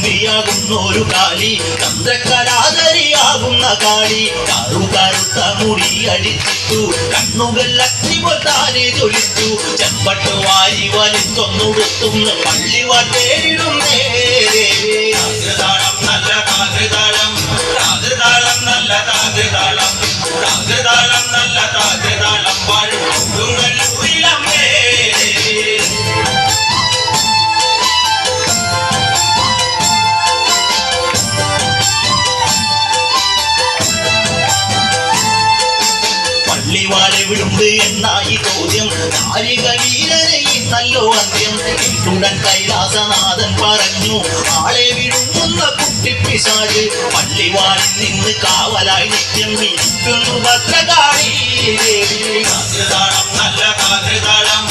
മൂർത്തിയാകുന്നൊരു കാളി, ചന്ദ്രകലാധരിയാകുന്ന കാളി. കറുകറുത്ത മുടി അടിച്ചിട്ടു, കണ്ണുകൾ അഗ്നിപോൽ താനെ ജ്വലിച്ചു. ചെമ്പട്ട് വാരി വലിച്ചൊന്നുടുത്തുന്ന് പള്ളിവാൾ തേടിടുന്നേ. താളം നല്ല താളം, താളം നല്ല താളം, താളം നല്ല താളം വാഴും കൊടുങ്ങല്ലൂരിലമ്മേ. പള്ളിവാളെവിടുണ്ട് എന്നായി ചോദ്യം, നാരിക വീരനെ നല്ലോ അന്ത്യം. ഉടൻ കൈലാസനാഥൻ പറഞ്ഞു, ആളെ വിഴുങ്ങുന്ന കുട്ടിപ്പിശാച് പള്ളിവാളിൽ നിന്ന് കാവലായി നിത്യം ഇരിക്കുന്നു ഭദ്രകാളി. താളം നല്ല താളം